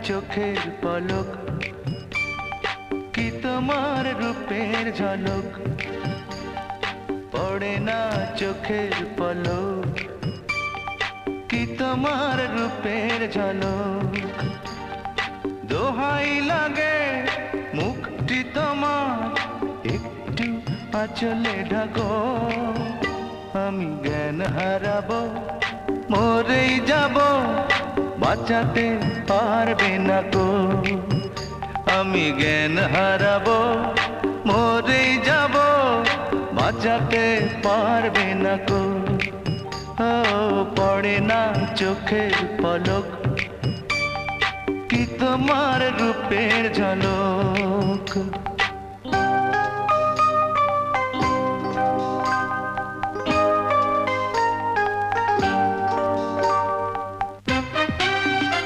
চোখের পলক, কি তোমার রূপের ঝলক, পড়ে না চোখের পলক, কি তোমার রূপের ঝলক। দোহাই লাগে মুখটি তোমার, একটু আঁচলে ঢাকো, আমি জ্ঞান হারাবো, মরেই যাব, বাঁচাতে পারবে না গো। আমি জ্ঞান হারাবো, মরেই যাব, বাঁচাতে পারবে না গো। ও পড়ে না চোখের পলক, কি তোমার রূপের ঝলক।